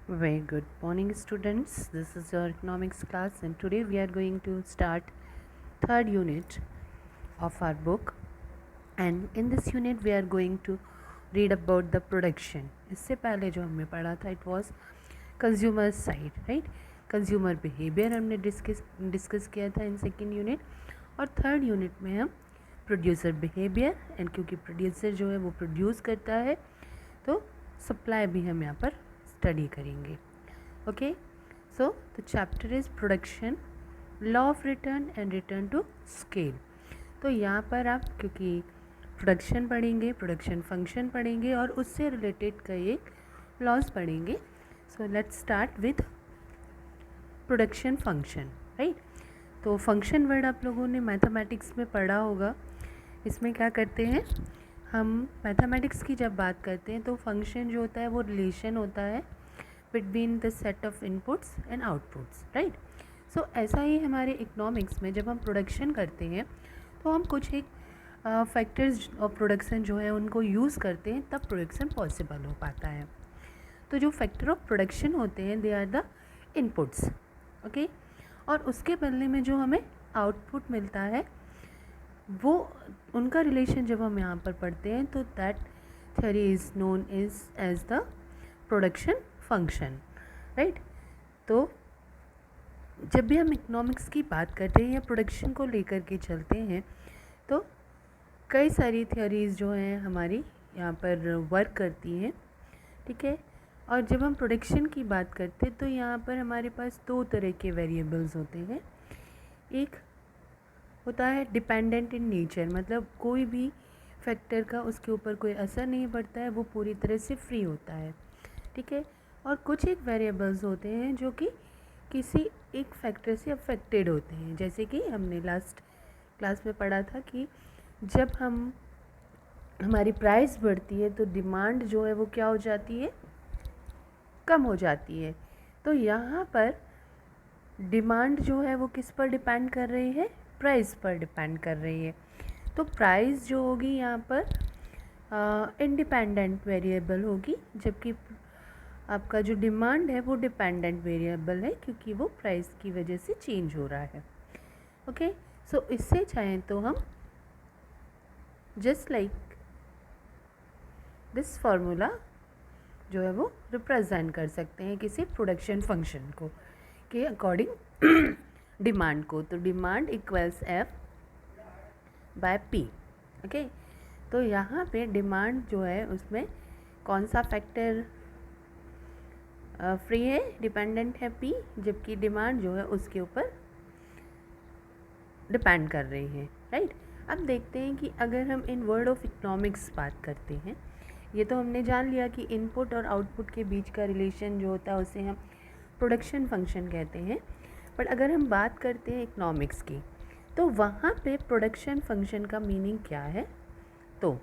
Very good morning, students. This is your economics class, and today we are going to start third unit of our book. And in this unit, we are going to read about the production. इससे पहले जो हमने पढ़ा था, it was consumer side, right? Consumer behavior हमने discuss किया था in second unit, और थर्ड यूनिट में हम प्रोड्यूसर बिहेवियर, एंड क्योंकि प्रोड्यूसर जो है वो प्रोड्यूस करता है तो सप्लाई भी हम यहाँ पर स्टडी करेंगे. Okay, so the chapter is production, law of return and return to scale. तो यहाँ पर आप क्योंकि प्रोडक्शन पढ़ेंगे, प्रोडक्शन फंक्शन पढ़ेंगे और उससे रिलेटेड कई एक लॉज पढ़ेंगे. So let's start with production function, right. तो फंक्शन वर्ड आप लोगों ने मैथमेटिक्स में पढ़ा होगा. इसमें क्या करते हैं हम, मैथमेटिक्स की जब बात करते हैं तो फंक्शन जो होता है वो रिलेशन होता है between the set of inputs and outputs, right. So ऐसा ही हमारे इकोनॉमिक्स में जब हम प्रोडक्शन करते हैं तो हम कुछ एक फैक्टर्स ऑफ प्रोडक्शन जो है उनको यूज़ करते हैं, तब प्रोडक्शन पॉसिबल हो पाता है. तो जो फैक्टर ऑफ प्रोडक्शन होते हैं they are the inputs, okay. और उसके बदले में जो हमें आउटपुट मिलता है वो उनका रिलेशन जब हम यहाँ पर पढ़ते हैं तो that theory is known is as the production function, right. तो जब भी हम इकोनॉमिक्स की बात करते हैं या प्रोडक्शन को लेकर के चलते हैं तो कई सारी थ्योरीज जो हैं हमारी यहाँ पर वर्क करती हैं, ठीक है. और जब हम प्रोडक्शन की बात करते हैं तो यहाँ पर हमारे पास दो तरह के वेरिएबल्स होते हैं. एक होता है डिपेंडेंट इन नेचर, मतलब कोई भी फैक्टर का उसके ऊपर कोई असर नहीं पड़ता है, वो पूरी तरह से फ्री होता है, ठीक है. और कुछ एक वेरिएबल्स होते हैं जो कि किसी एक फैक्टर से अफेक्टेड होते हैं, जैसे कि हमने लास्ट क्लास में पढ़ा था कि जब हमारी प्राइस बढ़ती है तो डिमांड जो है वो क्या हो जाती है, कम हो जाती है. तो यहाँ पर डिमांड जो है वो किस पर डिपेंड कर रही है, प्राइस पर डिपेंड कर रही है. तो प्राइस जो होगी यहाँ पर इंडिपेंडेंट वेरिएबल होगी, जबकि आपका जो डिमांड है वो डिपेंडेंट वेरिएबल है क्योंकि वो प्राइस की वजह से चेंज हो रहा है. ओके, सो इससे चाहें तो हम जस्ट लाइक दिस फार्मूला जो है वो रिप्रेजेंट कर सकते हैं किसी प्रोडक्शन फंक्शन को के अकॉर्डिंग डिमांड को. तो demand equals F by P, okay. तो यहाँ पे डिमांड जो है उसमें कौन सा फैक्टर फ्री है, डिपेंडेंट है पी, जबकि डिमांड जो है उसके ऊपर डिपेंड कर रही है, राइट. अब देखते हैं कि अगर हम इन वर्ड ऑफ इकोनॉमिक्स बात करते हैं, ये तो हमने जान लिया कि इनपुट और आउटपुट के बीच का रिलेशन जो होता है उसे हम प्रोडक्शन फंक्शन कहते हैं. बट अगर हम बात करते हैं इकोनॉमिक्स की तो वहाँ पे प्रोडक्शन फंक्शन का मीनिंग क्या है. तो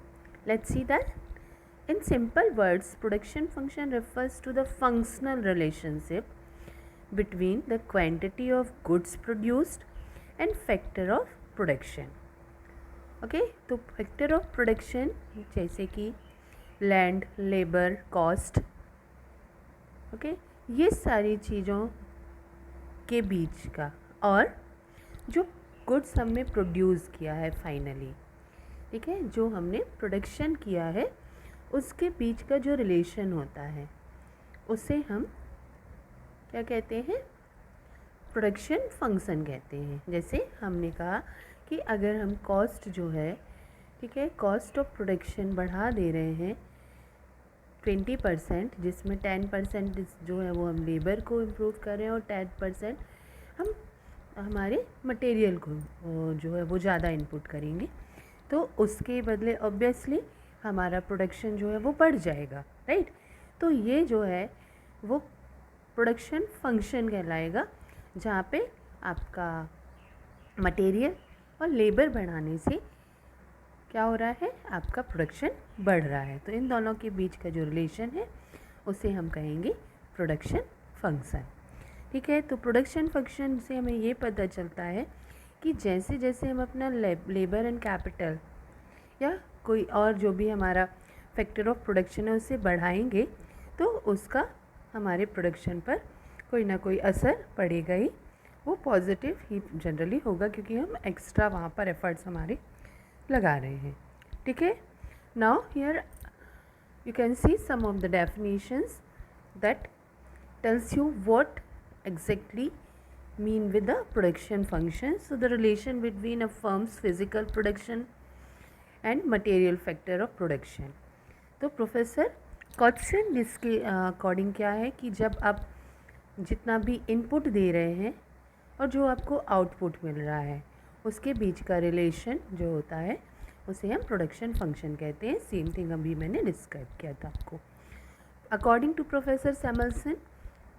let's see that in simple words, production function refers to the functional relationship between the quantity of goods produced and factor of production. Okay, तो factor of production जैसे कि लैंड, लेबर, कॉस्ट, ओके, ये सारी चीज़ों के बीच का, और जो गुड्स हमने प्रोड्यूस किया है फाइनली, ठीक है, जो हमने प्रोडक्शन किया है उसके बीच का जो रिलेशन होता है उसे हम क्या कहते हैं, प्रोडक्शन फंक्शन कहते हैं. जैसे हमने कहा कि अगर हम कॉस्ट जो है, ठीक है, कॉस्ट ऑफ प्रोडक्शन बढ़ा दे रहे हैं 20%, जिसमें 10% जो है वो हम लेबर को इम्प्रूव कर रहे हैं और 10% हम हमारे मटेरियल को जो है वो ज़्यादा इनपुट करेंगे, तो उसके बदले ऑब्वियसली हमारा प्रोडक्शन जो है वो बढ़ जाएगा, राइट. तो ये जो है वो प्रोडक्शन फंक्शन कहलाएगा, जहाँ पे आपका मटेरियल और लेबर बढ़ाने से क्या हो रहा है, आपका प्रोडक्शन बढ़ रहा है. तो इन दोनों के बीच का जो रिलेशन है उसे हम कहेंगे प्रोडक्शन फंक्शन, ठीक है. तो प्रोडक्शन फंक्शन से हमें ये पता चलता है कि जैसे जैसे हम अपना लेबर एंड कैपिटल या कोई और जो भी हमारा फैक्टर ऑफ प्रोडक्शन है उसे बढ़ाएंगे तो उसका हमारे प्रोडक्शन पर कोई ना कोई असर पड़ेगा ही, वो पॉजिटिव ही जनरली होगा क्योंकि हम एक्स्ट्रा वहाँ पर एफर्ट्स हमारे लगा रहे हैं. ठीक है. Now here you can see some of the definitions that tells you what exactly mean with the production function. So the relation between a firm's physical production and material factor of production. तो professor कॉटसन इसके according क्या है कि जब आप जितना भी input दे रहे हैं और जो आपको आउटपुट मिल रहा है उसके बीच का रिलेशन जो होता है उसे हम प्रोडक्शन फंक्शन कहते हैं. सेम थिंग अभी मैंने डिस्क्राइब किया था आपको. According to professor Samuelson,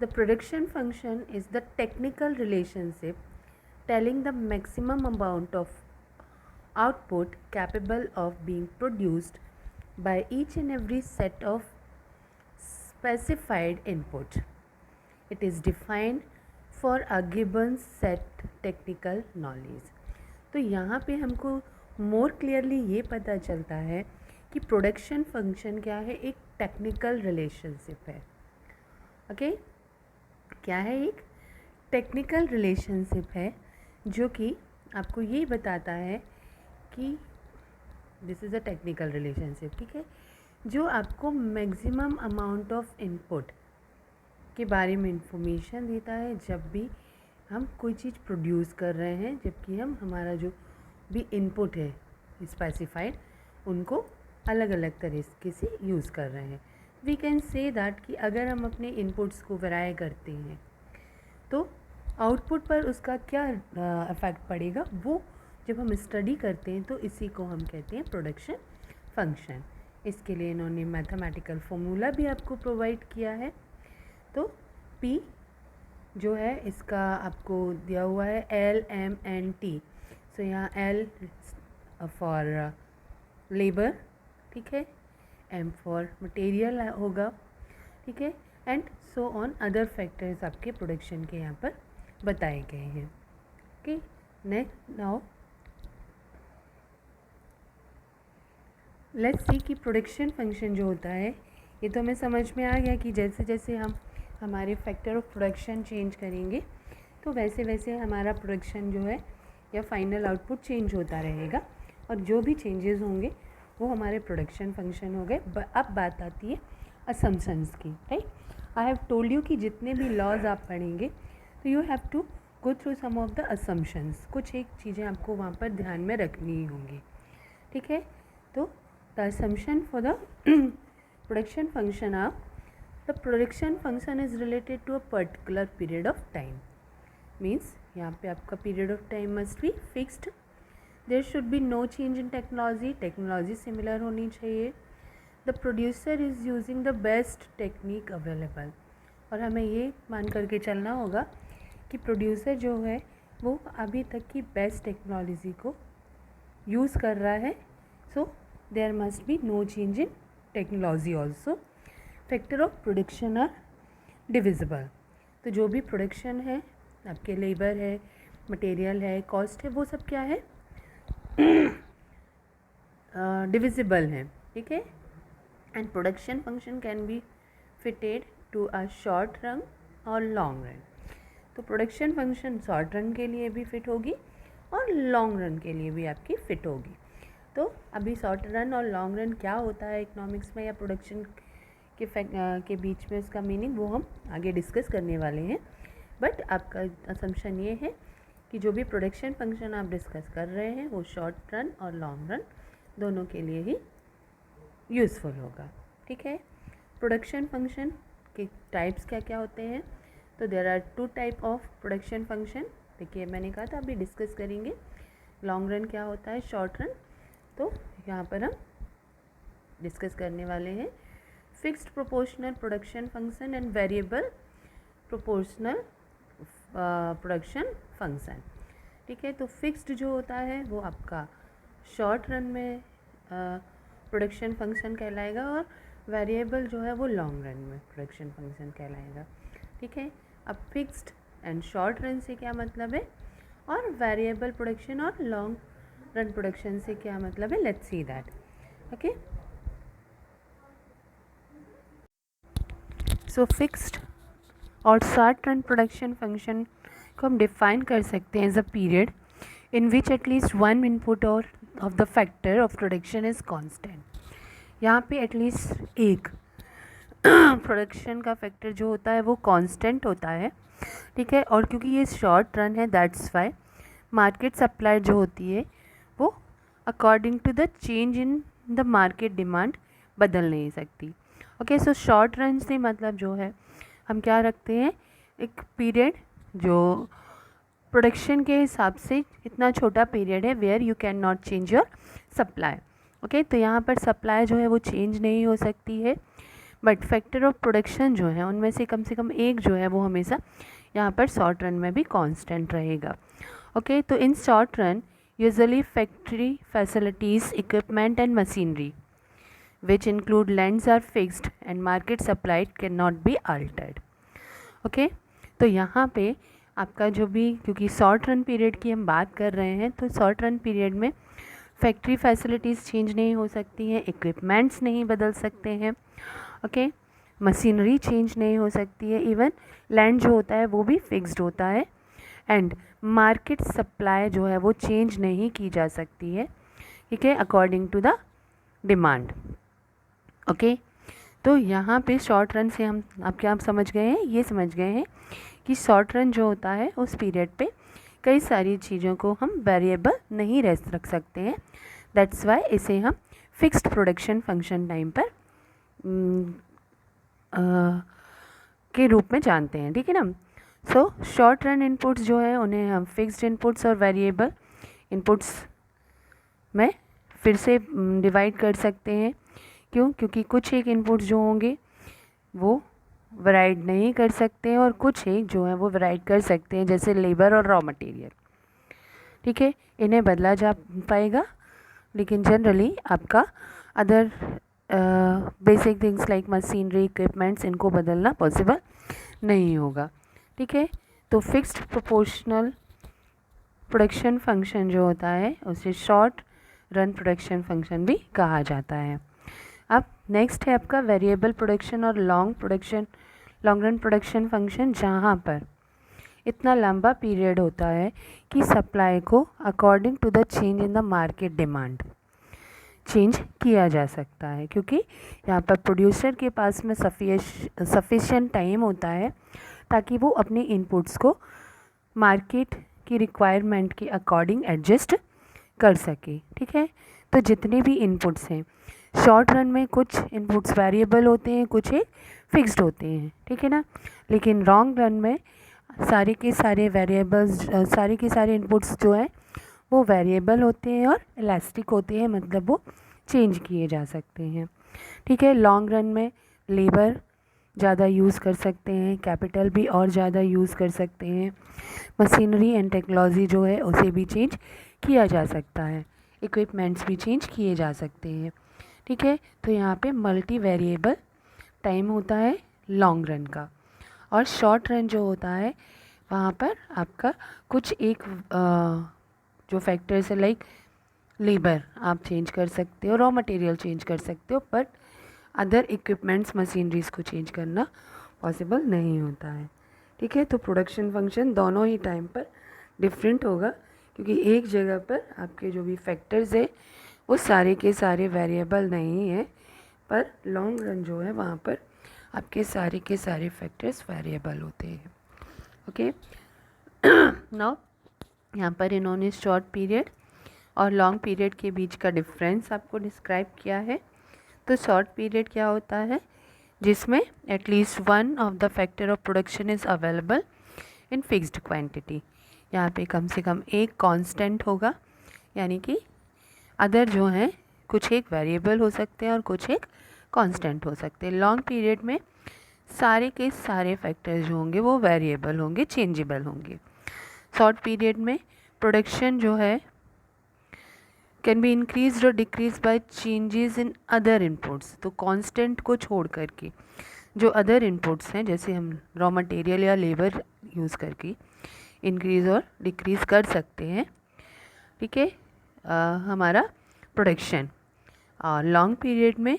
the production function is the technical relationship telling the maximum amount of output capable of being produced by each and every set of specified input. It is defined for a given set technical knowledge. तो यहाँ पे हमको more clearly ये पता चलता है कि production function क्या है, एक टेक्निकल रिलेशनशिप है. ओके. क्या है? एक टेक्निकल रिलेशनशिप है जो कि आपको ये बताता है कि this is a technical relationship. ठीक है. जो आपको मैक्सिमम अमाउंट ऑफ इनपुट के बारे में इंफॉर्मेशन देता है जब भी हम कोई चीज़ प्रोड्यूस कर रहे हैं, जबकि हम हमारा जो भी इनपुट है स्पेसिफाइड उनको अलग अलग तरीके से यूज़ कर रहे हैं. वी कैन से दैट कि अगर हम अपने इनपुट्स को वेराई करते हैं तो आउटपुट पर उसका क्या इफ़ेक्ट पड़ेगा, वो जब हम स्टडी करते हैं तो इसी को हम कहते हैं प्रोडक्शन फंक्शन. इसके लिए इन्होंने मैथमेटिकल फॉर्मूला भी आपको प्रोवाइड किया है. तो P जो है इसका आपको दिया हुआ है LMNT. सो यहाँ L फॉर लेबर, ठीक है, M फॉर मटेरियल होगा, ठीक है, and so on other factors आपके प्रोडक्शन के यहाँ पर बताए गए हैं. Okay. Next now let's see कि प्रोडक्शन फंक्शन जो होता है ये तो हमें समझ में आ गया कि जैसे जैसे हम हमारे फैक्टर ऑफ प्रोडक्शन चेंज करेंगे तो वैसे वैसे हमारा प्रोडक्शन जो है या फाइनल आउटपुट चेंज होता रहेगा और जो भी चेंजेस होंगे वो हमारे प्रोडक्शन फंक्शन हो गए. अब बात आती है असम्पशंस की. Right. I have told you कि जितने भी लॉज आप पढ़ेंगे तो you have to go through some of the assumptions. कुछ एक चीज़ें आपको वहाँ पर ध्यान में रखनी ही होंगी. ठीक है. तो the assumption for the production function are the production function is related to a particular period of time. Means यहाँ पे आपका period of time must be fixed. There should be no change in technology. Technology similar होनी चाहिए. The producer is using the best technique available. और हमें ये मान करके चलना होगा कि प्रोड्यूसर जो है वो अभी तक की बेस्ट टेक्नोलॉजी को यूज़ कर रहा है. So there must be no change in technology also. Factor of production are divisible. तो जो भी प्रोडक्शन है, आपके लेबर है, मटेरियल है, कॉस्ट है, वो सब क्या है, डिविजिबल है. ठीक है. And production function can be fitted to a short run और लॉन्ग रन. तो प्रोडक्शन फंक्शन शॉर्ट रन के लिए भी फिट होगी और लॉन्ग रन के लिए भी आपकी फिट होगी. तो अभी शॉर्ट रन और लॉन्ग रन क्या होता है इकोनॉमिक्स में या प्रोडक्शन के बीच में उसका मीनिंग वो हम आगे डिस्कस करने वाले हैं. बट आपका असम्पशन ये है कि जो भी प्रोडक्शन फंक्शन आप डिस्कस कर रहे हैं वो शॉर्ट रन और लॉन्ग रन दोनों के लिए ही यूज़फुल होगा. ठीक है. प्रोडक्शन फंक्शन के टाइप्स क्या क्या होते हैं? तो there are 2 type of production function. देखिए मैंने कहा था अभी डिस्कस करेंगे. लॉन्ग रन क्या होता है, शॉर्ट रन. तो यहाँ पर हम डिस्कस करने वाले हैं fixed proportional production function and variable proportional production function. ठीक है. तो फिक्स्ड जो होता है वो आपका शॉर्ट रन में प्रोडक्शन फंक्शन कहलाएगा और वेरिएबल जो है वो लॉन्ग रन में प्रोडक्शन फंक्शन कहलाएगा. ठीक है. अब फिक्स्ड एंड शॉर्ट रन से क्या मतलब है और वेरिएबल प्रोडक्शन और लॉन्ग रन प्रोडक्शन से क्या मतलब है, let's see that. Okay. So fixed और शॉर्ट रन प्रोडक्शन फंक्शन को हम डिफाइन कर सकते हैं as a period in which at least one input और of the factor of production is constant. यहाँ पे एटलीस्ट एक प्रोडक्शन का फैक्टर जो होता है वो कांस्टेंट होता है, ठीक है। और क्योंकि ये शॉर्ट रन है दैट्स वाई मार्केट सप्लाई जो होती है वो according to the change in the market demand बदल नहीं सकती। ओके, सो शॉर्ट रन से मतलब जो है हम क्या रखते हैं, एक पीरियड जो प्रोडक्शन के हिसाब से इतना छोटा पीरियड है where you can not change your supply. Okay, तो यहाँ पर सप्लाई जो है वो चेंज नहीं हो सकती है, बट फैक्टर ऑफ प्रोडक्शन जो है उनमें से कम एक जो है वो हमेशा यहाँ पर शॉर्ट रन में भी कांस्टेंट रहेगा। ओके, तो in short run usually factory facilities equipment and machinery which include lands are fixed and market supply cannot be altered. Okay, तो यहाँ पे आपका जो भी, क्योंकि शॉर्ट रन पीरियड की हम बात कर रहे हैं, तो शॉर्ट रन पीरियड में फैक्ट्री फैसिलिटीज़ चेंज नहीं हो सकती हैं, इक्विपमेंट्स नहीं बदल सकते हैं, ओके, मशीनरी चेंज नहीं हो सकती है, इवन लैंड जो होता है वो भी फिक्स्ड होता है, एंड मार्केट सप्लाई जो है वो चेंज नहीं की जा सकती है, ठीक है, according to the demand. Okay, तो यहाँ पे शॉर्ट रन से हम आप समझ गए हैं, ये समझ गए हैं कि शॉर्ट रन जो होता है उस पीरियड पे कई सारी चीज़ों को हम वेरिएबल नहीं रख सकते हैं, दैट्स वाई इसे हम फिक्स्ड प्रोडक्शन फंक्शन टाइम पर के रूप में जानते हैं, ठीक है ना। सो शॉर्ट रन इनपुट्स जो है उन्हें हम फिक्स्ड इनपुट्स और वेरिएबल इनपुट्स में फिर से डिवाइड कर सकते हैं। क्यों? क्योंकि कुछ एक इनपुट्स जो होंगे वो वैराइड नहीं कर सकते हैं और कुछ एक जो है वो वैराइड कर सकते हैं, जैसे लेबर और रॉ मटेरियल, ठीक है, इन्हें बदला जा पाएगा, लेकिन जनरली आपका other basic things like machinery equipments इनको बदलना पॉसिबल नहीं होगा, ठीक है। तो फिक्स्ड प्रोपोर्शनल प्रोडक्शन फंक्शन जो होता है उसे शॉर्ट रन प्रोडक्शन फंक्शन भी कहा जाता है। अब नेक्स्ट है आपका वेरिएबल प्रोडक्शन और लॉन्ग रन प्रोडक्शन फंक्शन, जहाँ पर इतना लंबा पीरियड होता है कि सप्लाई को according to the change in the market demand change किया जा सकता है, क्योंकि यहाँ पर प्रोड्यूसर के पास में सफिशिएंट टाइम होता है ताकि वो अपने इनपुट्स को मार्केट की रिक्वायरमेंट के अकॉर्डिंग एडजस्ट कर सके, ठीक है। तो जितने भी इनपुट्स हैं शॉर्ट रन में कुछ इनपुट्स वेरिएबल होते हैं, कुछ एक फिक्स्ड होते हैं, ठीक है ना, लेकिन लॉन्ग रन में सारे के सारे वेरिएबल्स सारे के सारे इनपुट्स जो हैं वो वेरिएबल होते हैं और इलास्टिक होते हैं, मतलब वो चेंज किए जा सकते हैं, ठीक है। लॉन्ग रन में लेबर ज़्यादा यूज़ कर सकते हैं, कैपिटल भी और ज़्यादा यूज़ कर सकते हैं, मशीनरी एंड टेक्नोलॉजी जो है उसे भी चेंज किया जा सकता है, इक्विपमेंट्स भी चेंज किए जा सकते हैं, ठीक है। तो यहाँ पे मल्टी वेरिएबल टाइम होता है लॉन्ग रन का, और शॉर्ट रन जो होता है वहाँ पर आपका कुछ एक जो फैक्टर्स है लाइक लेबर आप चेंज कर सकते हो, रॉ मटेरियल चेंज कर सकते हो, बट अदर इक्विपमेंट्स मशीनरीज़ को चेंज करना पॉसिबल नहीं होता है, ठीक है। तो प्रोडक्शन फंक्शन दोनों ही टाइम पर डिफरेंट होगा, क्योंकि एक जगह पर आपके जो भी फैक्टर्स है वो सारे के सारे वेरिएबल नहीं है, पर लॉन्ग रन जो है वहाँ पर आपके सारे के सारे फैक्टर्स वेरिएबल होते हैं, ओके। नाउ यहाँ पर इन्होंने शॉर्ट पीरियड और लॉन्ग पीरियड के बीच का डिफरेंस आपको डिस्क्राइब किया है। तो शॉर्ट पीरियड क्या होता है, जिसमें at least one of the factor of production is available in fixed quantity, यहाँ पे कम से कम एक कांस्टेंट होगा, यानी कि अदर जो हैं कुछ एक वेरिएबल हो सकते हैं और कुछ एक कांस्टेंट हो सकते हैं। लॉन्ग पीरियड में सारे के सारे फैक्टर्स जो होंगे वो वेरिएबल होंगे, चेंजेबल होंगे। शॉर्ट पीरियड में प्रोडक्शन जो है कैन बी इंक्रीज और decrease by changes in other inputs, तो कांस्टेंट को छोड़ करके जो अदर इनपुट्स हैं, जैसे हम रॉ मटेरियल या लेबर यूज़ करके इंक्रीज़ और डिक्रीज़ कर सकते हैं, ठीक है, हमारा प्रोडक्शन। और लॉन्ग पीरियड में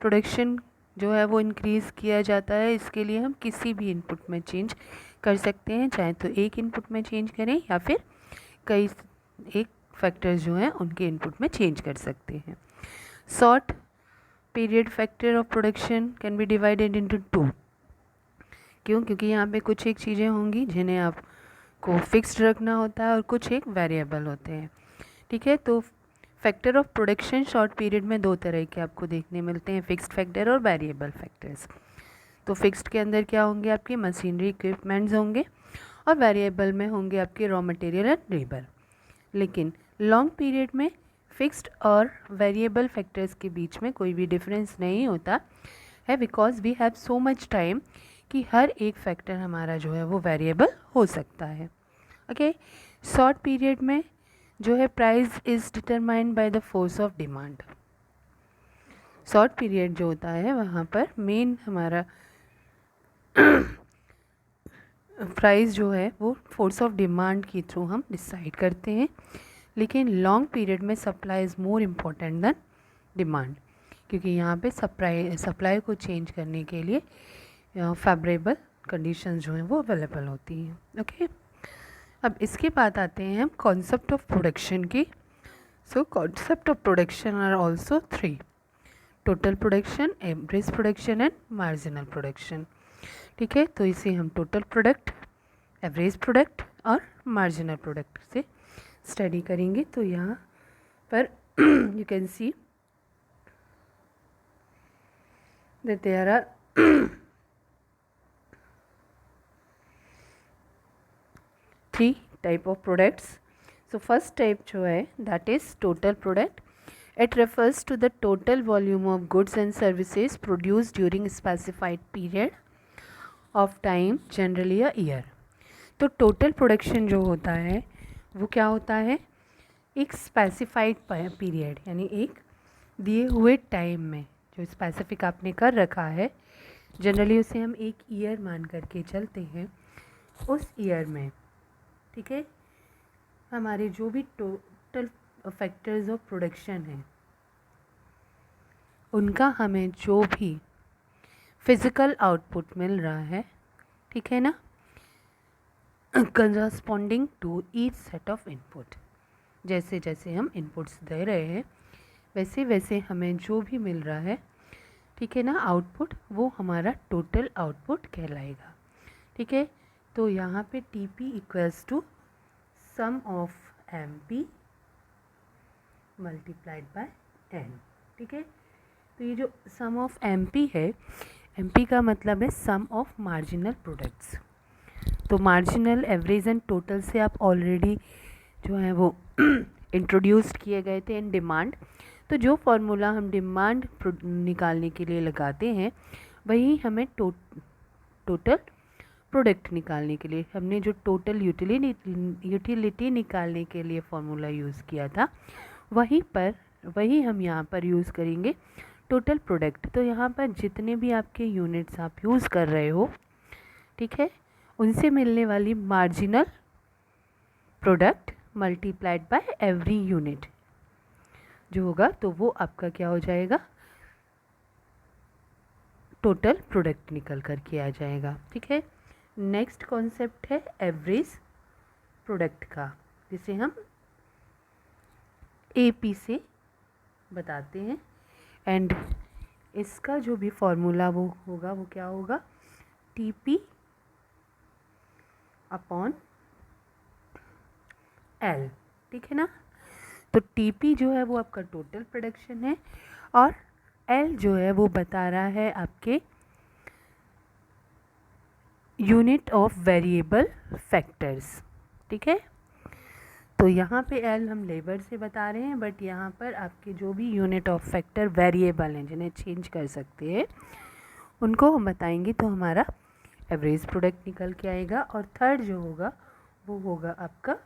प्रोडक्शन जो है वो इंक्रीज़ किया जाता है। इसके लिए हम किसी भी इनपुट में चेंज कर सकते हैं, चाहे तो एक इनपुट में चेंज करें या फिर कई एक फैक्टर्स जो हैं उनके इनपुट में चेंज कर सकते हैं। Short period factor of production can be divided into 2। क्यों? क्योंकि यहाँ पे कुछ एक चीज़ें होंगी जिन्हें आपको फिक्स्ड रखना होता है और कुछ एक वेरिएबल होते हैं। ठीक है, तो factor of production short period में दो तरह के आपको देखने मिलते हैं, फिक्स्ड फैक्टर और वेरिएबल फैक्टर्स। तो फिक्स्ड के अंदर क्या होंगे? आपके मशीनरी इक्विपमेंट्स होंगे और वेरिएबल में होंगे आपके रॉ मटेरियल एंड लेबर। लेकिन लॉन्ग पीरियड में फिक्स्ड और वेरिएबल फैक्टर्स के बीच में कोई भी डिफरेंस नहीं होता है, because we have so much time कि हर एक फैक्टर हमारा जो है वो वेरिएबल हो सकता है। ओके, शॉर्ट पीरियड में जो है price is determined by the force of demand. Short period जो होता है वहाँ पर मेन हमारा प्राइस जो है वो फोर्स ऑफ डिमांड के थ्रू हम डिसाइड करते हैं। लेकिन लॉन्ग पीरियड में supply is more important than demand, क्योंकि यहाँ पे सप्लाई को चेंज करने के लिए फेवरेबल कंडीशंस जो हैं वो अवेलेबल होती हैं। ओके, अब इसके बाद आते हैं हम कॉन्सेप्ट ऑफ प्रोडक्शन की। So concept of production are also 3: total production, average production and marginal production. ठीक है, तो इसे हम टोटल प्रोडक्ट, एवरेज प्रोडक्ट और मार्जिनल प्रोडक्ट से स्टडी करेंगे। तो यहाँ पर you can see that there are three type of products. So first type जो है that is total product. It refers to the total volume of goods and services produced during a specified period of time, generally a year. तो total production जो होता है वो क्या होता है? एक स्पेसिफाइड पीरियड, यानी एक दिए हुए टाइम में जो स्पेसिफिक आपने कर रखा है, जनरली उसे हम एक ईयर मान करके चलते हैं। उस ईयर में, ठीक है, हमारे जो भी टोटल फैक्टर्स ऑफ प्रोडक्शन हैं उनका हमें जो भी फिज़िकल आउटपुट मिल रहा है, ठीक है ना, corresponding to each set of input, जैसे जैसे हम इनपुट्स दे रहे हैं वैसे वैसे हमें जो भी मिल रहा है, ठीक है ना, आउटपुट, वो हमारा टोटल आउटपुट कहलाएगा। ठीक है, तो यहाँ पे T P equals to sum of M P multiplied by N. ठीक है, तो ये जो सम ऑफ एम पी है, एम पी का मतलब है सम ऑफ मार्जिनल प्रोडक्ट्स। तो मार्जिनल, एवरेज एंड टोटल से आप ऑलरेडी जो है वो इंट्रोड्यूस्ड किए गए थे इन डिमांड। तो जो फार्मूला हम डिमांड निकालने के लिए लगाते हैं वही हमें टोटल प्रोडक्ट निकालने के लिए, हमने जो टोटल यूटिलिटी निकालने के लिए फार्मूला यूज़ किया था वही हम यहाँ पर यूज़ करेंगे टोटल प्रोडक्ट। तो यहाँ पर जितने भी आपके यूनिट्स आप यूज़ कर रहे हो, ठीक है, उनसे मिलने वाली marginal product multiplied by every unit जो होगा, तो वो आपका क्या हो जाएगा? टोटल प्रोडक्ट निकल कर के आ जाएगा। ठीक है, नेक्स्ट कॉन्सेप्ट है एवरेज प्रोडक्ट का, जिसे हम AP से बताते हैं। एंड इसका जो भी फॉर्मूला वो होगा वो क्या होगा? TP upon L। ठीक है ना, तो TP जो है वो आपका टोटल प्रोडक्शन है और L जो है वो बता रहा है आपके यूनिट ऑफ वेरिएबल फैक्टर्स। ठीक है, तो यहाँ पे L हम लेबर से बता रहे हैं, बट यहाँ पर आपके जो भी यूनिट ऑफ फैक्टर वेरिएबल हैं जिन्हें चेंज कर सकते हैं उनको हम बताएंगे, तो हमारा एवरेज प्रोडक्ट निकल के आएगा। और थर्ड जो होगा वो होगा आपका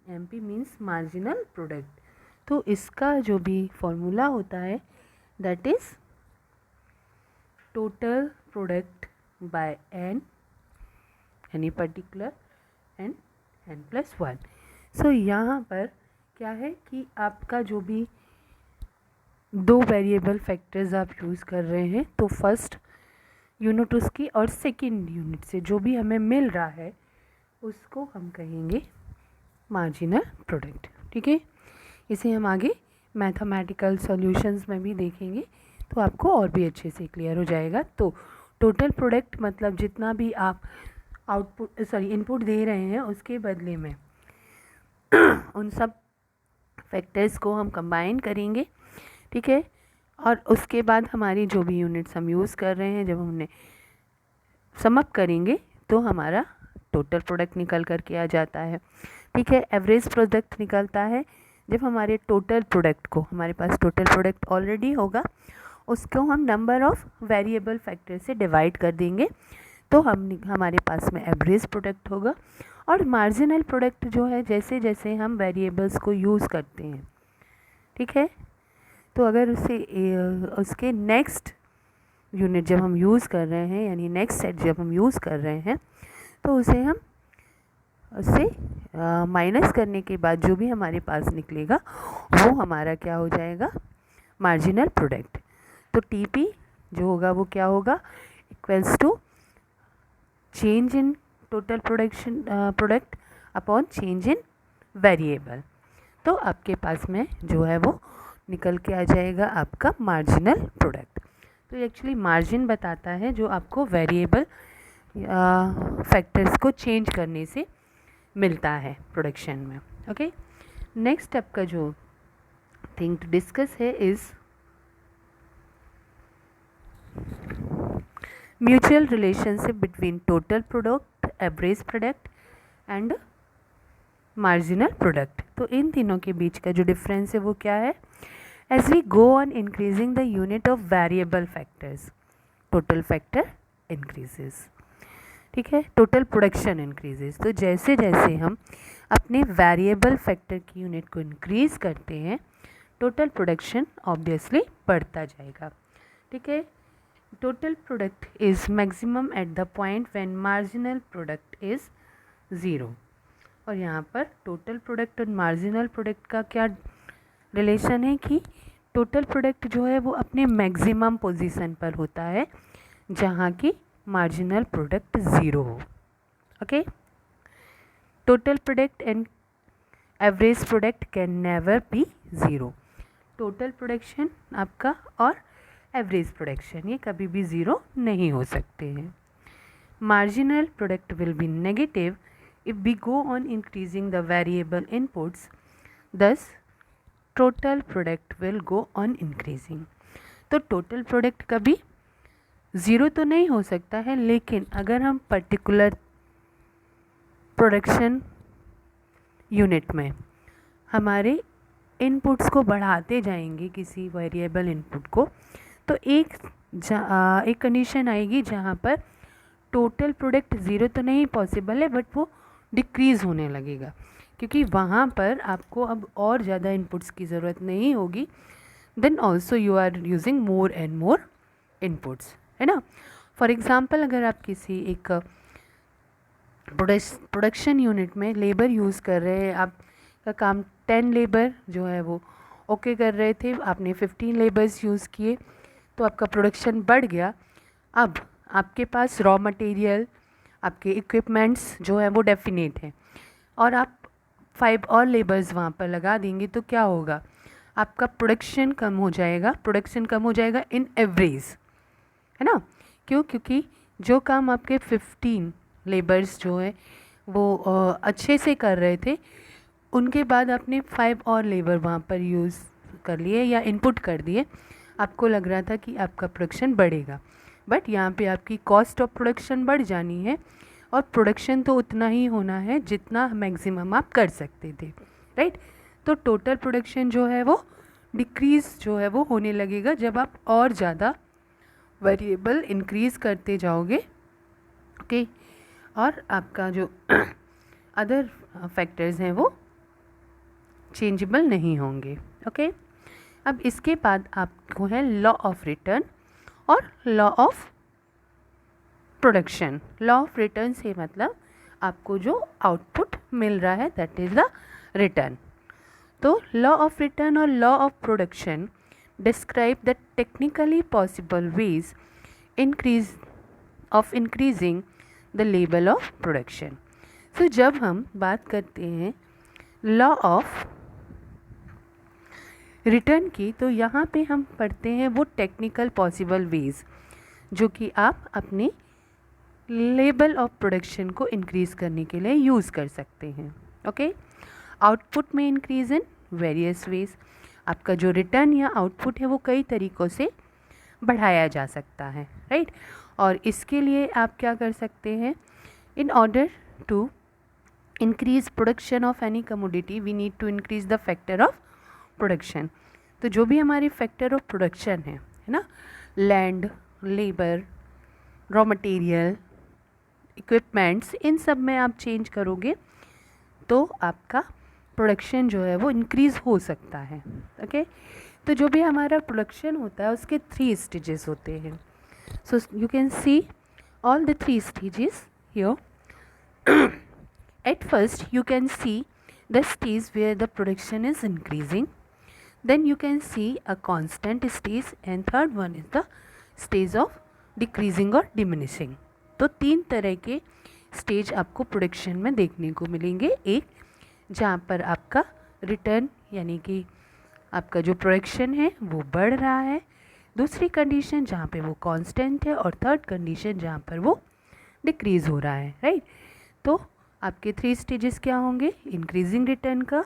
MP मीन्स मार्जिनल प्रोडक्ट। तो इसका जो भी फॉर्मूला होता है that is total product by N, यानी पर्टिकुलर N+1। सो यहाँ पर क्या है कि आपका जो भी दो वेरिएबल फैक्टर्स आप यूज़ कर रहे हैं, तो फर्स्ट यूनिट उसकी और सेकंड यूनिट से जो भी हमें मिल रहा है उसको हम कहेंगे मार्जिनल प्रोडक्ट। ठीक है, इसे हम आगे मैथमेटिकल सॉल्यूशंस में भी देखेंगे तो आपको और भी अच्छे से क्लियर हो जाएगा। तो टोटल प्रोडक्ट मतलब जितना भी आप इनपुट दे रहे हैं उसके बदले में उन सब फैक्टर्स को हम कंबाइन करेंगे। ठीक है, और उसके बाद हमारी जो भी यूनिट्स हम यूज़ कर रहे हैं जब हमने समअप करेंगे तो हमारा टोटल प्रोडक्ट निकल कर के आ जाता है। ठीक है, एवरेज प्रोडक्ट निकलता है जब हमारे टोटल प्रोडक्ट को, हमारे पास टोटल प्रोडक्ट ऑलरेडी होगा, उसको हम नंबर ऑफ़ वेरिएबल फैक्टर से डिवाइड कर देंगे तो हमारे पास में एवरेज प्रोडक्ट होगा। और मार्जिनल प्रोडक्ट जो है जैसे जैसे हम वेरिएबल्स को यूज़ करते हैं, ठीक है, तो अगर उसके नेक्स्ट यूनिट जब हम यूज़ कर रहे हैं यानी नेक्स्ट सेट जब हम यूज़ कर रहे हैं तो उससे माइनस करने के बाद जो भी हमारे पास निकलेगा वो हमारा क्या हो जाएगा, मार्जिनल प्रोडक्ट। तो टीपी जो होगा वो क्या होगा, equals to change in total product upon change in variable. तो आपके पास में जो है वो निकल के आ जाएगा आपका मार्जिनल प्रोडक्ट। तो एक्चुअली मार्जिन बताता है जो आपको वेरिएबल फैक्टर्स को चेंज करने से मिलता है प्रोडक्शन में। ओके, नेक्स्ट आपका जो थिंग टू डिस्कस है is mutual relationship between total product, average product and marginal product. तो इन तीनों के बीच का जो डिफरेंस है वो क्या है, as we go on increasing the unit of variable factors total factor increases. ठीक है, टोटल प्रोडक्शन इंक्रीजेस। तो जैसे जैसे हम अपने वेरिएबल फैक्टर की यूनिट को इंक्रीज करते हैं टोटल प्रोडक्शन ऑब्वियसली बढ़ता जाएगा। ठीक है, total product is maximum at the point when marginal product is zero. और यहाँ पर टोटल प्रोडक्ट और मार्जिनल प्रोडक्ट का क्या रिलेशन है कि टोटल प्रोडक्ट जो है वो अपने मैक्सिमम पोजीशन पर होता है जहाँ की मार्जिनल प्रोडक्ट ज़ीरो हो। Okay, total product and average product can never be zero. Total production आपका और एवरेज प्रोडक्शन ये कभी भी ज़ीरो नहीं हो सकते हैं। Marginal product will be negative if we go on increasing the variable inputs, दस total product will go on increasing. तो टोटल प्रोडक्ट कभी ज़ीरो तो नहीं हो सकता है, लेकिन अगर हम पर्टिकुलर प्रोडक्शन यूनिट में हमारे इनपुट्स को बढ़ाते जाएंगे किसी वेरिएबल इनपुट को, तो एक कंडीशन आएगी जहाँ पर टोटल प्रोडक्ट ज़ीरो तो नहीं पॉसिबल है बट वो डिक्रीज़ होने लगेगा, क्योंकि वहाँ पर आपको अब और ज़्यादा इनपुट्स की ज़रूरत नहीं होगी। Then also you are using more and more inputs, है ना। फॉर एग्ज़ाम्पल अगर आप किसी एक प्रोडक्शन यूनिट में लेबर यूज़ कर रहे हैं, आपका काम 10 लेबर जो है वो ओके कर रहे थे, आपने 15 लेबर्स यूज़ किए तो आपका प्रोडक्शन बढ़ गया। अब आपके पास रॉ मटेरियल, आपके इक्विपमेंट्स जो है वो डेफिनेट है और आप 5 और लेबर्स वहाँ पर लगा देंगे तो क्या होगा, आपका प्रोडक्शन कम हो जाएगा। प्रोडक्शन कम हो जाएगा इन एवरेज, है ना। क्यों, क्योंकि जो काम आपके 15 लेबर्स जो है वो अच्छे से कर रहे थे, उनके बाद आपने 5 और लेबर वहाँ पर यूज़ कर लिए या इनपुट कर दिए, आपको लग रहा था कि आपका प्रोडक्शन बढ़ेगा, बट यहाँ पे आपकी कॉस्ट ऑफ प्रोडक्शन बढ़ जानी है और प्रोडक्शन तो उतना ही होना है जितना मैक्सिमम आप कर सकते थे, राइट। तो टोटल प्रोडक्शन जो है वो डिक्रीज़ जो है वो होने लगेगा जब आप और ज़्यादा वेरिएबल इंक्रीज़ करते जाओगे। ओके, और आपका जो अदर फैक्टर्स हैं वो चेंजेबल नहीं होंगे। ओके, अब इसके बाद आपको है लॉ ऑफ रिटर्न और law of production. Law of return से मतलब आपको जो आउटपुट मिल रहा है दैट इज़ द रिटर्न। तो लॉ ऑफ रिटर्न और law of production describe the technically possible ways of increasing the level of production. So जब हम बात करते हैं लॉ ऑफ रिटर्न की, तो यहाँ पे हम पढ़ते हैं वो टेक्निकल पॉसिबल वेज जो कि आप अपने लेवल ऑफ प्रोडक्शन को इंक्रीज़ करने के लिए यूज़ कर सकते हैं. ओके, आउटपुट में इंक्रीज इन वेरियस वेज. आपका जो रिटर्न या आउटपुट है वो कई तरीक़ों से बढ़ाया जा सकता है, राइट. और इसके लिए आप क्या कर सकते हैं, in order to increase production of any commodity we need to increase the factor of production. तो जो भी हमारे फैक्टर ऑफ प्रोडक्शन है ना, land, labour, raw material, equipments, इन सब में आप चेंज करोगे तो आपका प्रोडक्शन जो है वो इंक्रीज़ हो सकता है. ओके, तो जो भी हमारा प्रोडक्शन होता है उसके 3 स्टेजेस होते हैं. So you can see all the 3 stages here. At first you can see the stage where the production is increasing, then you can see a constant stage, and third one is the stage of decreasing or diminishing. तो 3 तरह के stage आपको production में देखने को मिलेंगे. एक जहाँ पर आपका रिटर्न यानी कि आपका जो प्रोडक्शन है वो बढ़ रहा है, दूसरी कंडीशन जहाँ पे वो कांस्टेंट है, और थर्ड कंडीशन जहाँ पर वो डिक्रीज़ हो रहा है, राइट. तो आपके 3 स्टेजेस क्या होंगे, इंक्रीजिंग रिटर्न का,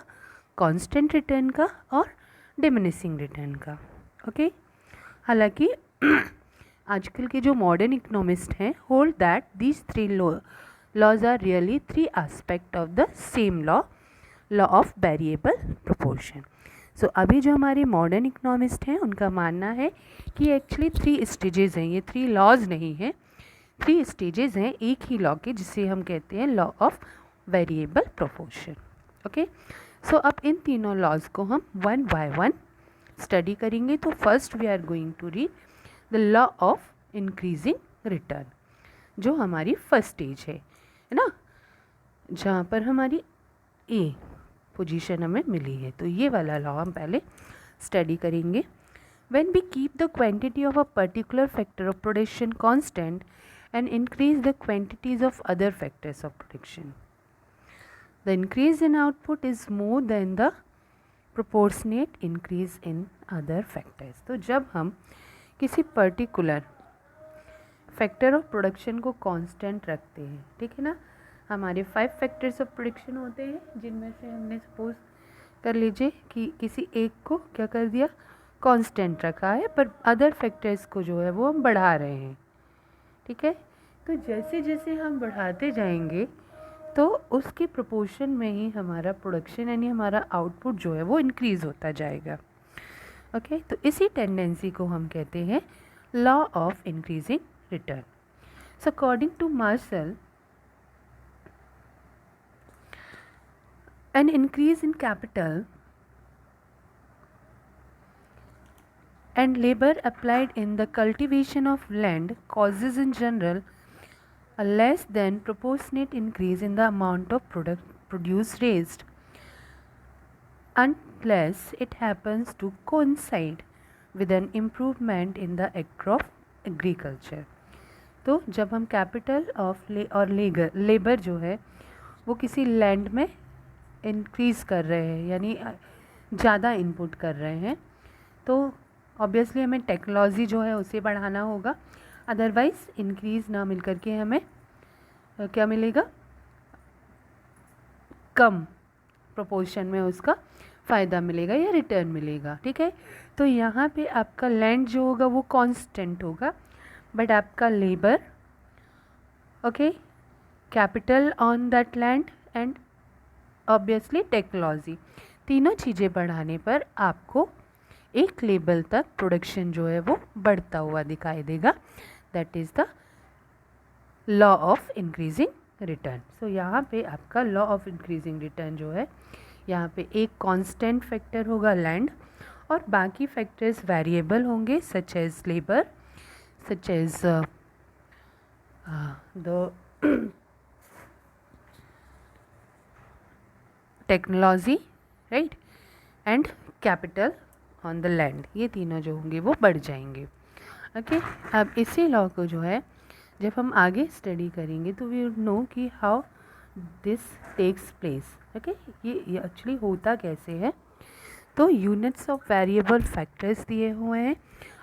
कांस्टेंट रिटर्न का और डिमिनिशिंग रिटर्न का. ओके, हालांकि आजकल के जो मॉडर्न इकोनॉमिस्ट हैं hold that these 3 laws are really 3 aspect of the same law of variable proportion. So अभी जो हमारे मॉडर्न इकोनॉमिस्ट हैं उनका मानना है कि एक्चुअली 3 स्टेजेस हैं, ये 3 लॉज नहीं हैं, 3 स्टेजेस हैं एक ही लॉ के, जिसे हम कहते हैं law of variable proportion. Okay, so अब इन तीनों लॉज को हम वन बाय वन स्टडी करेंगे. तो first we are going to read the law of increasing return, जो हमारी फर्स्ट स्टेज है ना, जहाँ पर हमारी ए पोजीशन हमें मिली है. तो ये वाला लॉ हम पहले स्टडी करेंगे. When we keep the quantity of a particular factor of production constant and increase the quantities of other factors of production, the increase in output is more than the proportionate increase in other factors. तो जब हम किसी particular factor of production को constant रखते हैं, ठीक है ना, हमारे 5 फैक्टर्स ऑफ प्रोडक्शन होते हैं जिनमें से हमने सपोज कर लीजिए कि किसी एक को क्या कर दिया, कांस्टेंट रखा है, पर अदर फैक्टर्स को जो है वो हम बढ़ा रहे हैं, ठीक है. तो जैसे जैसे हम बढ़ाते जाएंगे तो उसके प्रोपोर्शन में ही हमारा प्रोडक्शन यानी हमारा आउटपुट जो है वो इंक्रीज़ होता जाएगा. ओके, तो इसी टेंडेंसी को हम कहते हैं law of increasing return. So according to Marshall, an increase in capital and labor applied in the cultivation of land causes in general a less than proportionate increase in the amount of produce raised, unless it happens to coincide with an improvement in the act of agriculture. तो जब हम capital of और labour जो है वो किसी land में increase कर रहे हैं यानी ज़्यादा इनपुट कर रहे हैं, तो ऑब्वियसली हमें टेक्नोलॉजी जो है उसे बढ़ाना होगा, अदरवाइज़ इंक्रीज़ ना मिल कर के हमें क्या मिलेगा, कम प्रोपोर्शन में उसका फ़ायदा मिलेगा या रिटर्न मिलेगा, ठीक है. तो यहाँ पे आपका लैंड जो होगा वो कांस्टेंट होगा, बट आपका labour, okay, capital on that land and obviously technology, तीनों चीज़ें बढ़ाने पर आपको एक लेवल तक प्रोडक्शन जो है वो बढ़ता हुआ दिखाई देगा. That is the law of increasing return. So यहाँ पे आपका लॉ ऑफ इंक्रीजिंग रिटर्न जो है, यहाँ पे एक कांस्टेंट फैक्टर होगा लैंड और बाकी फैक्टर्स वेरिएबल होंगे, such as labour, such as the technology, right, and capital on the land, ये तीनों जो होंगे वो बढ़ जाएंगे। ओके, अब इसी लॉ को जो है जब हम आगे स्टडी करेंगे तो वी वुड नो कि how this takes place. Okay, ये एक्चुअली होता कैसे है। तो यूनिट्स ऑफ वेरिएबल फैक्टर्स दिए हुए हैं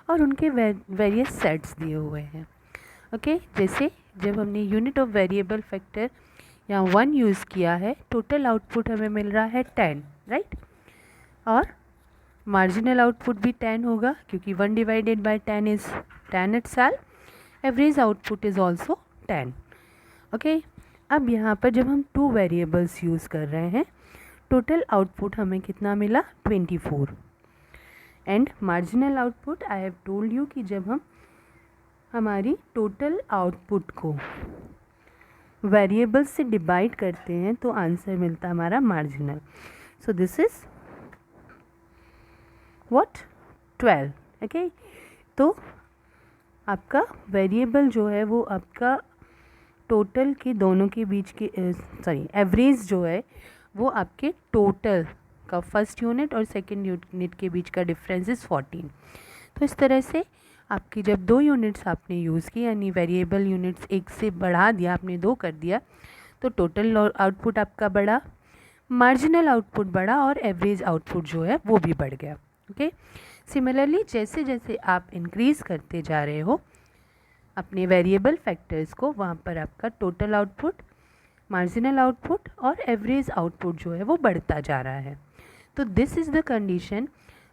और उनके वेरियस सेट्स दिए हुए हैं। ओके, जैसे जब हमने यूनिट ऑफ वेरिएबल फैक्टर यहाँ 1 यूज़ किया है, टोटल आउटपुट हमें मिल रहा है 10, राइट। और मार्जिनल आउटपुट भी 10 होगा क्योंकि 1 divided by 10 is 10 itself। Average output is also 10। Okay, अब यहाँ पर जब हम 2 वेरिएबल्स यूज़ कर रहे हैं, टोटल आउटपुट हमें कितना मिला 24। And marginal output I have told you कि जब हम हमारी टोटल आउटपुट को वेरिएबल्स से डिवाइड करते हैं तो आंसर मिलता है हमारा marginal. So this is what 12। Okay, तो आपका वेरिएबल जो है वो आपका टोटल के दोनों के बीच के एवरेज जो है वो आपके टोटल का फर्स्ट यूनिट और सेकंड यूनिट के बीच का डिफरेंस इज़ 14। तो इस तरह से आपकी जब 2 यूनिट्स आपने यूज़ की, यानी वेरिएबल यूनिट्स 1 से बढ़ा दिया आपने 2 कर दिया, तो टोटल आउटपुट आपका बढ़ा, मार्जिनल आउटपुट बढ़ा और एवरेज आउटपुट जो है वो भी बढ़ गया। ओके, सिमिलरली जैसे जैसे आप इंक्रीज़ करते जा रहे हो अपने वेरिएबल फैक्टर्स को, वहाँ पर आपका टोटल आउटपुट, मार्जिनल आउटपुट और एवरेज आउटपुट जो है वो बढ़ता जा रहा है। तो दिस इज़ द कंडीशन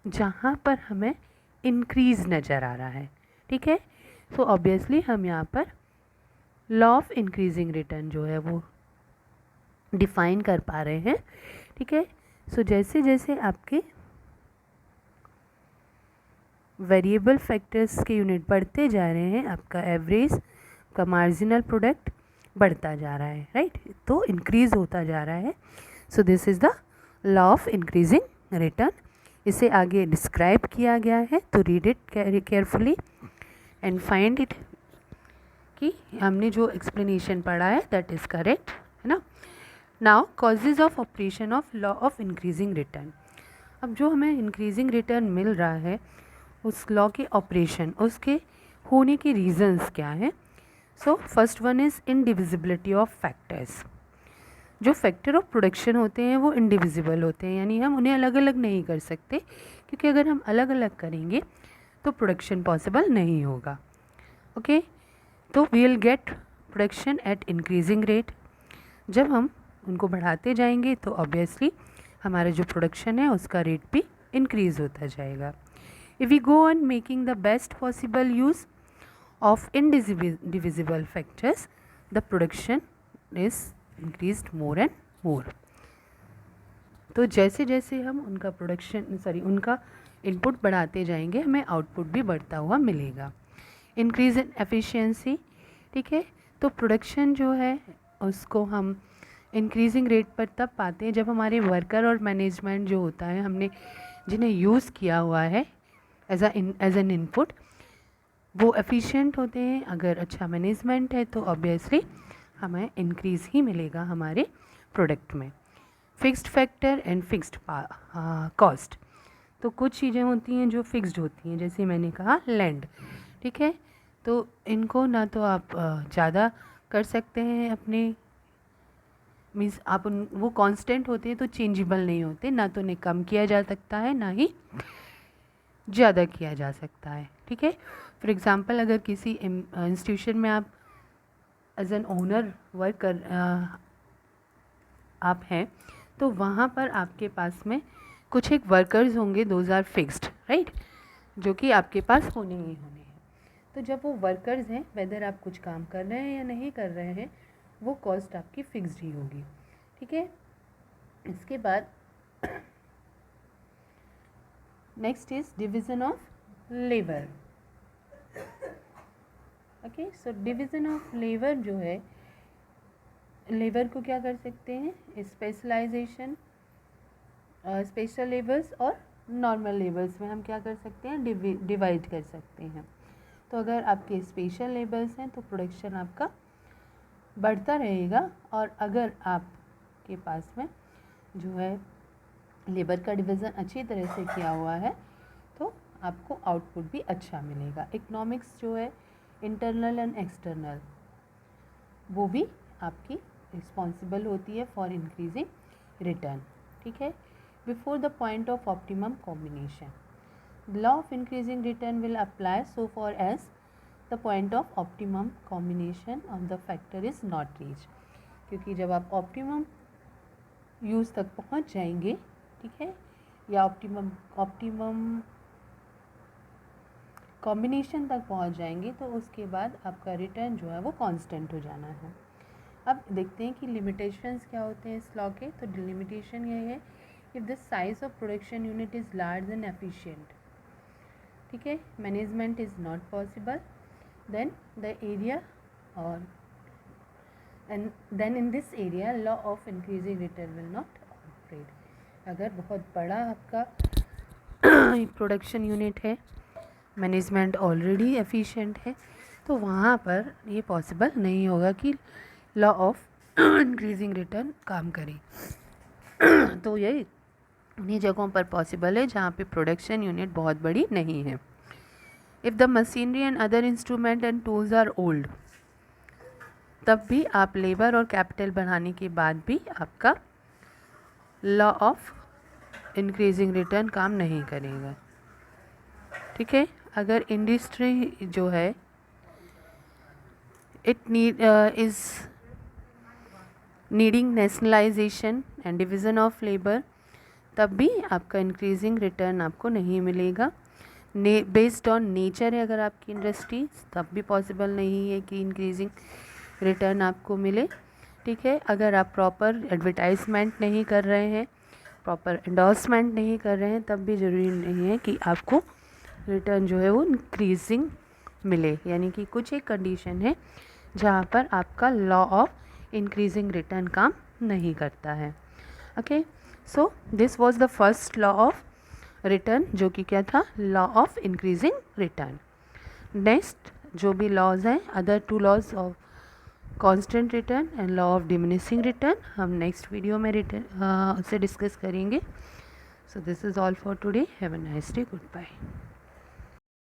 जहाँ पर हमें इंक्रीज़ नज़र आ रहा है। ठीक है, सो ऑब्वियसली हम यहाँ पर लॉ ऑफ इंक्रीजिंग रिटर्न जो है वो डिफ़ाइन कर पा रहे हैं। ठीक है, सो जैसे जैसे आपके वेरिएबल फैक्टर्स के यूनिट बढ़ते जा रहे हैं, आपका एवरेज का मार्जिनल प्रोडक्ट बढ़ता जा रहा है, राइट। तो इंक्रीज़ होता जा रहा है। सो this is the law of increasing return. इसे आगे डिस्क्राइब किया गया है, तो read it carefully and find it कि हमने जो एक्सप्लेनेशन पढ़ा है दैट इज़ करेक्ट, है ना। Now causes of operation of law of increasing return. अब जो हमें इंक्रीजिंग रिटर्न मिल रहा है उस लॉ के ऑपरेशन, उसके होने के रीजंस क्या हैं। So first one is indivisibility of factors. जो फैक्टर ऑफ प्रोडक्शन होते हैं वो इनडिविजिबल होते हैं, यानी हम उन्हें अलग अलग नहीं कर सकते, क्योंकि अगर हम अलग अलग करेंगे तो प्रोडक्शन पॉसिबल नहीं होगा। ओके, तो we will get production at increasing rate. जब हम उनको बढ़ाते जाएंगे तो ऑब्वियसली हमारा जो प्रोडक्शन है उसका रेट भी इंक्रीज़ होता जाएगा। If we go on making the best possible use of indivisible factors, the production is increased more and more. तो जैसे जैसे हम उनका उनका इनपुट बढ़ाते जाएंगे हमें आउटपुट भी बढ़ता हुआ मिलेगा। इंक्रीज इन एफिशिएंसी, ठीक है। तो प्रोडक्शन जो है उसको हम इंक्रीजिंग रेट पर तब पाते हैं जब हमारे वर्कर और मैनेजमेंट जो होता है, हमने जिन्हें यूज़ किया हुआ है एज एन इनपुट, वो एफिशिएंट होते हैं। अगर अच्छा मैनेजमेंट है तो ऑब्वियसली हमें इंक्रीज़ ही मिलेगा हमारे प्रोडक्ट में। Fixed factor and fixed cost. तो कुछ चीज़ें होती हैं जो फिक्स्ड होती हैं, जैसे मैंने कहा लैंड, ठीक है। तो इनको ना तो आप ज़्यादा कर सकते हैं अपने, मीन्स आप वो कांस्टेंट होते हैं तो चेंजेबल नहीं होते, ना तो उन्हें कम किया जा सकता है ना ही ज़्यादा किया जा सकता है। ठीक है, फॉर एग्ज़ाम्पल अगर किसी इंस्टीट्यूशन में आप एज एन ओनर वर्क कर आप हैं, तो वहाँ पर आपके पास में कुछ एक वर्कर्स होंगे, दोज आर फिक्स्ड, राइट, जो कि आपके पास होने ही होने हैं। तो जब वो वर्कर्स हैं, वेदर आप कुछ काम कर रहे हैं या नहीं कर रहे हैं, वो कॉस्ट आपकी फिक्स्ड ही होगी। ठीक है, इसके बाद next is division of labour. Okay, so division of labour जो है, लेबर को क्या कर सकते हैं, स्पेशलाइजेशन, स्पेशल लेबर्स और नॉर्मल लेबर्स में हम क्या कर सकते हैं, डिवाइड कर सकते हैं। तो अगर आपके स्पेशल लेबर्स हैं तो प्रोडक्शन आपका बढ़ता रहेगा, और अगर आपके पास में जो है लेबर का डिवीज़न अच्छी तरह से किया हुआ है आपको आउटपुट भी अच्छा मिलेगा। इकोनॉमिक्स जो है इंटरनल एंड एक्सटर्नल वो भी आपकी रिस्पॉन्सिबल होती है फॉर इंक्रीजिंग रिटर्न, ठीक है। Before the point of optimum combination the law of increasing return will apply so far as the point of optimum combination of the factor is not reached, क्योंकि जब आप optimum use तक पहुंच जाएंगे, ठीक है, या ऑप्टिमम कॉम्बिनेशन तक पहुंच जाएंगे तो उसके बाद आपका रिटर्न जो है वो कांस्टेंट हो जाना है। अब देखते हैं कि लिमिटेशंस क्या होते हैं इस लॉ के। तो लिमिटेशन ये है, if the size of production unit is large and efficient, ठीक है, management is not possible, then the area और and then in this area law of increasing return will not operate. अगर बहुत बड़ा आपका प्रोडक्शन यूनिट है, management already efficient है, तो वहाँ पर ये पॉसिबल नहीं होगा कि लॉ ऑफ इंक्रीजिंग रिटर्न काम करे। तो ये उन्हीं जगहों पर पॉसिबल है जहाँ पे प्रोडक्शन यूनिट बहुत बड़ी नहीं है। If the machinery and other instrument and tools are old, तब भी आप लेबर और कैपिटल बढ़ाने के बाद भी आपका लॉ ऑफ इंक्रीजिंग रिटर्न काम नहीं करेगा, ठीक है। अगर इंडस्ट्री जो है it is needing nationalisation and division of labour, तब भी आपका इंक्रीजिंग रिटर्न आपको नहीं मिलेगा। बेस्ड ऑन नेचर है अगर आपकी इंडस्ट्री, तब भी पॉसिबल नहीं है कि इंक्रीजिंग रिटर्न आपको मिले, ठीक है। अगर आप प्रॉपर एडवर्टाइजमेंट नहीं कर रहे हैं, प्रॉपर एंडोर्समेंट नहीं कर रहे हैं, तब भी ज़रूरी नहीं है कि आपको रिटर्न जो है वो इंक्रीजिंग मिले। यानी कि कुछ एक कंडीशन है जहाँ पर आपका लॉ ऑफ इंक्रीजिंग रिटर्न काम नहीं करता है। Okay, so this was the first law of return, जो कि क्या था, law of increasing return. Next जो भी लॉज हैं, other two laws of constant return and law of diminishing return, हम नेक्स्ट वीडियो में उससे डिस्कस करेंगे। So this is all for today, have a nice day, good bye.